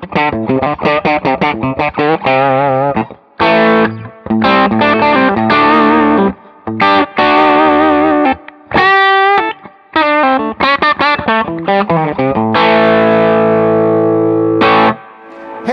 Hey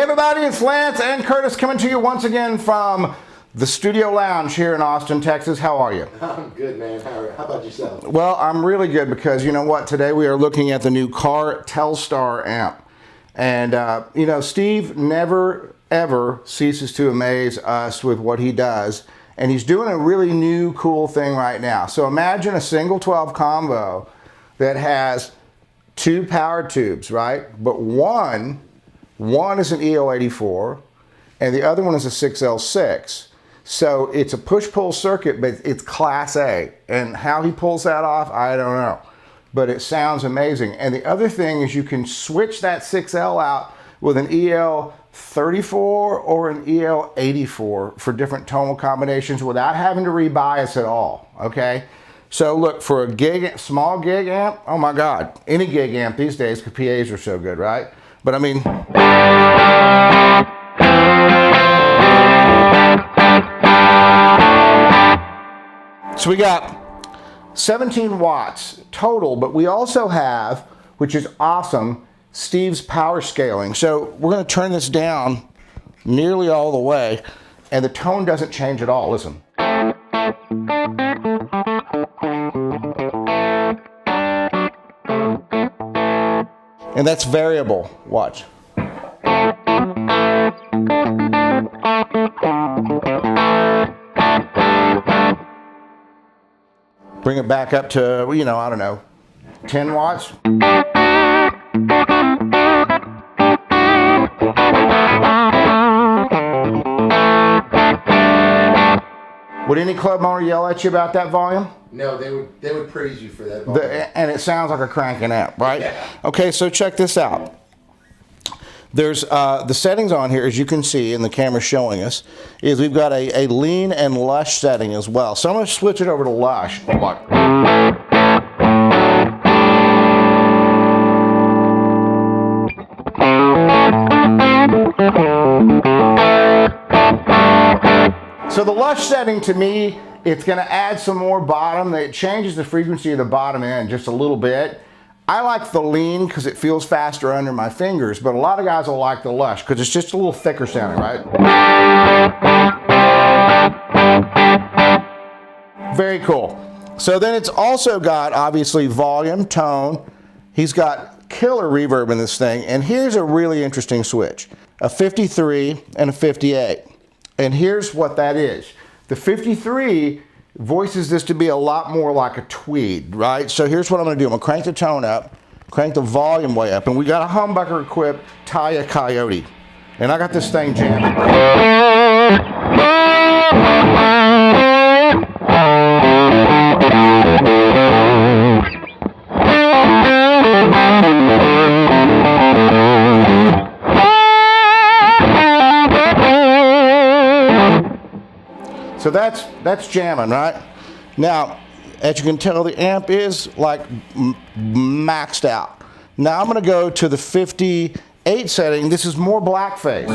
everybody, it's Lance and Curtis coming to you once again from the Studio Lounge here in Austin, Texas. How are you? I'm good, man. How about yourself? Well, I'm really good because you know what? Today we are looking at the new Carr Telstar amp. And, you know, Steve never, ever ceases to amaze us with what he does. And he's doing a really new, cool thing right now. So imagine a single 12 combo that has two power tubes, right? But one is an EL84 and the other one is a 6L6. So it's a push-pull circuit, but it's class A. And how he pulls that off, I don't know. But it sounds amazing. And the other thing is you can switch that 6L out with an EL34 or an EL84 for different tonal combinations without having to rebias at all, okay? So look, for a small gig amp, oh my God, any gig amp these days, because PAs are so good, right? But I mean, so we got 17 watts total, but we also have, which is awesome, Steve's power scaling. So we're going to turn this down nearly all the way, and the tone doesn't change at all. Listen. And that's variable. Watch. Bring it back up to, you know, I don't know, 10 watts. Would any club owner yell at you about that volume? No, they would praise you for that volume. And it sounds like a cranking amp, right? Yeah. Okay, so check this out. There's the settings on here, as you can see, and the camera's showing us, is we've got a lean and lush setting as well. So I'm going to switch it over to lush. So the lush setting, to me, it's going to add some more bottom. It changes the frequency of the bottom end just a little bit. I like the lean because it feels faster under my fingers, but a lot of guys will like the lush because it's just a little thicker sounding, right? Very cool. So then it's also got, obviously, volume, tone. He's got killer reverb in this thing, and here's a really interesting switch. A 53 and a 58. And here's what that is. The 53 voices this to be a lot more like a Tweed, right? So here's what I'm going to do. I'm going to crank the tone up, crank the volume way up, and we got a humbucker equipped Taya Coyote. And I got this thing jamming. So that's jamming, right? Now, as you can tell, the amp is like maxed out. Now I'm going to go to the 58 setting. This is more blackface.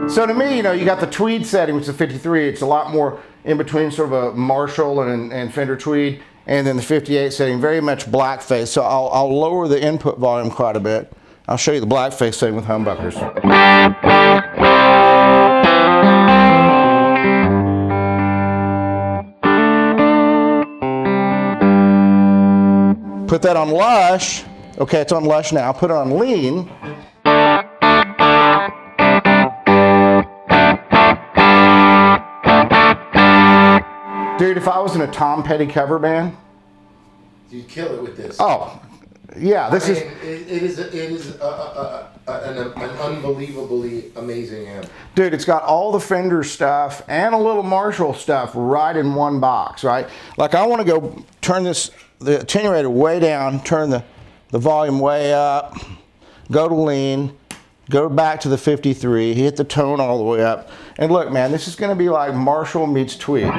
So to me, you know, you got the Tweed setting, which is 53. It's a lot more in between sort of a Marshall and Fender Tweed. And then the 58 setting, very much blackface. So I'll lower the input volume quite a bit. I'll show you the blackface setting with humbuckers. Put that on lush. Okay, it's on lush now. Put it on lean. Dude, if I was in a Tom Petty cover band, you'd kill it with this. Oh, yeah, this is. It is an unbelievably amazing amp. Dude, it's got all the Fender stuff and a little Marshall stuff right in one box, right? Like I want to go turn the attenuator way down, turn the volume way up, go to lean, go back to the 53, hit the tone all the way up. And look, man, this is going to be like Marshall meets Tweed.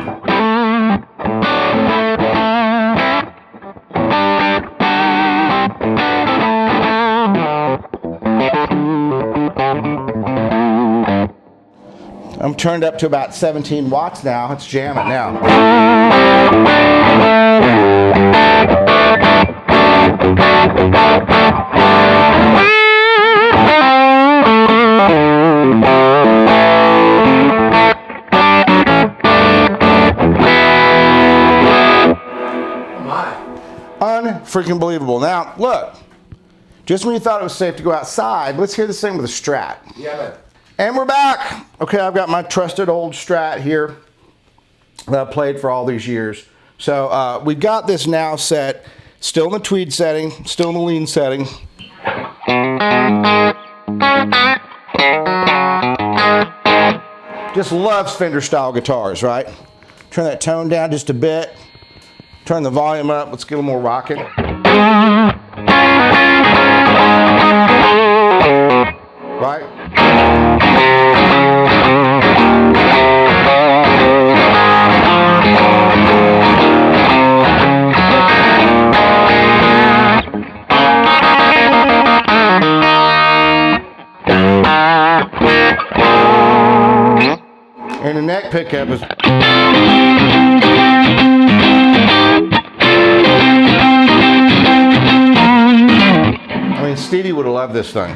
I'm turned up to about 17 watts now. Let's jam it now. Unfreaking believable. Now, look. Just when you thought it was safe to go outside, let's hear this thing with a Strat. Yeah, man. And we're back. Okay, I've got my trusted old Strat here that I've played for all these years. So we've got this now set, still in the tweed setting, still in the lean setting. Just loves Fender style guitars, right? Turn that tone down just a bit. Turn the volume up. Let's get a little more rocking. Right? And the neck pickup is... I mean, Stevie would have loved this thing.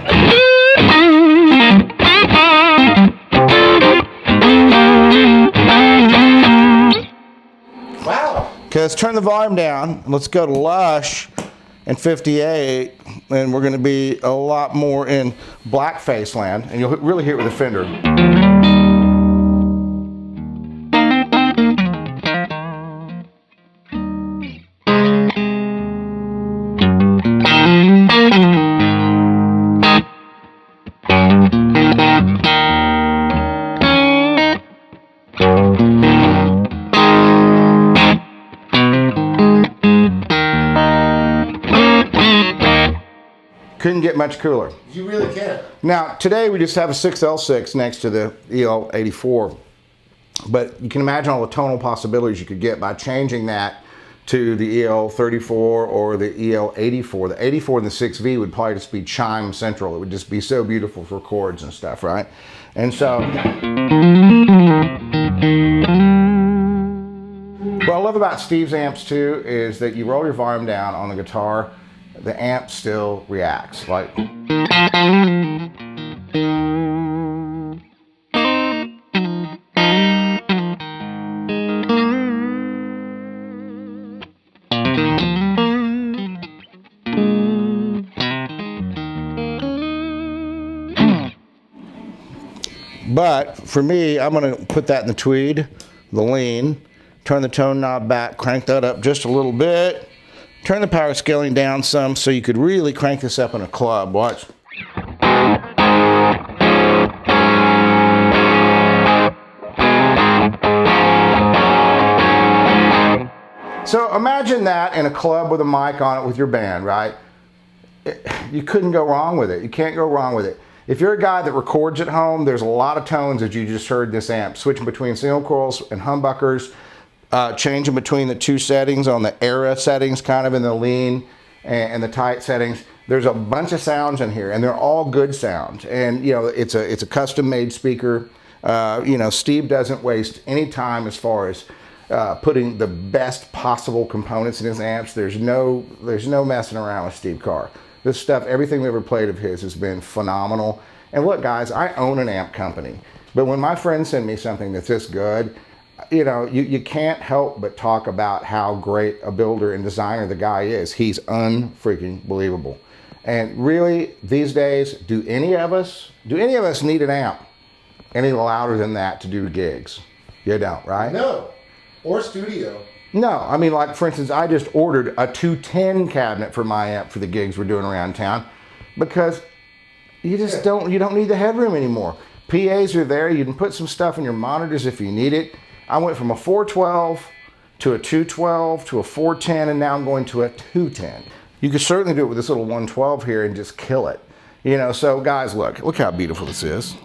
Wow. Okay, let's turn the volume down. Let's go to Lush and 58, and we're going to be a lot more in blackface land, and you'll really hear it with a Fender. Couldn't get much cooler. You really can. Now, today we just have a 6L6 next to the EL84, but you can imagine all the tonal possibilities you could get by changing that to the EL34 or the EL84. The 84 and the 6V would probably just be chime central. It would just be so beautiful for chords and stuff, right? And so, what I love about Steve's amps too is that you roll your volume down on the guitar, the amp still reacts. Like, but for me, I'm going to put that in the tweed, the lean, turn the tone knob back, crank that up just a little bit. Turn the power scaling down some so you could really crank this up in a club. Watch. So imagine that in a club with a mic on it with your band, right? You couldn't go wrong with it. You can't go wrong with it. If you're a guy that records at home, there's a lot of tones that you just heard this amp, switching between single coils and humbuckers. Changing between the two settings on the era settings, kind of in the lean and the tight settings. There's a bunch of sounds in here, and they're all good sounds. And you know, it's a custom-made speaker. You know, Steve doesn't waste any time as far as putting the best possible components in his amps. There's no messing around with Steve Carr. This stuff, everything we ever played of his has been phenomenal. And look, guys, I own an amp company, but when my friends send me something that's this good, you know, you can't help but talk about how great a builder and designer the guy is. He's unfreaking believable. And really, these days, do any of us need an amp any louder than that to do gigs? You don't, right? No. Or studio. No, I mean, like, for instance, I just ordered a 210 cabinet for my amp for the gigs we're doing around town because you just don't need the headroom anymore. PAs are there. You can put some stuff in your monitors if you need it. I went from a 412 to a 212 to a 410, and now I'm going to a 210. You could certainly do it with this little 112 here and just kill it. You know, so guys, look how beautiful this is.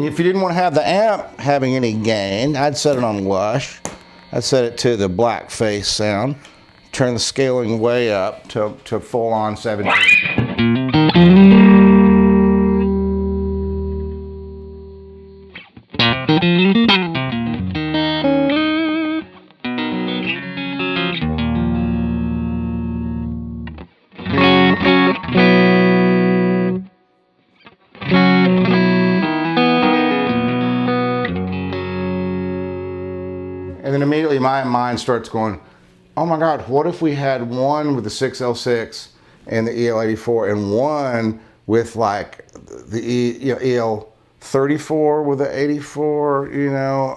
if you didn't want to have the amp having any gain, I'd set it on lush. I'd set it to the blackface sound. Turn the scaling way up to full on 17. And then immediately my mind starts going, oh my God, what if we had one with the 6L6 and the EL84 and one with like the EL34 with the 84,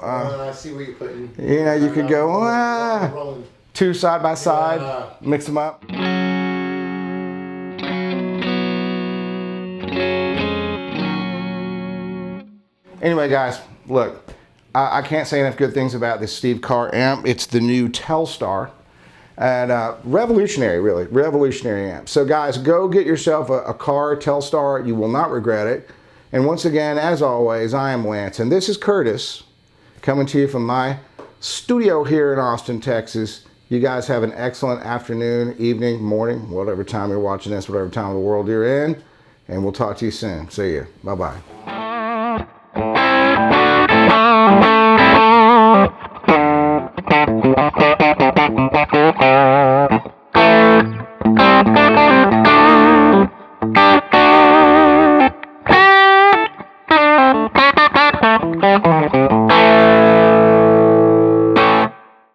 I see what you're putting. You could go, two side by side, mix them up. Anyway, guys, look. I can't say enough good things about this Steve Carr amp. It's the new Telstar, and revolutionary, really, revolutionary amp. So guys, go get yourself a Carr Telstar. You will not regret it. And once again, as always, I am Lance, and this is Curtis, coming to you from my studio here in Austin, Texas. You guys have an excellent afternoon, evening, morning, whatever time you're watching this, whatever time of the world you're in, and we'll talk to you soon. See you. Bye-bye. Thank you.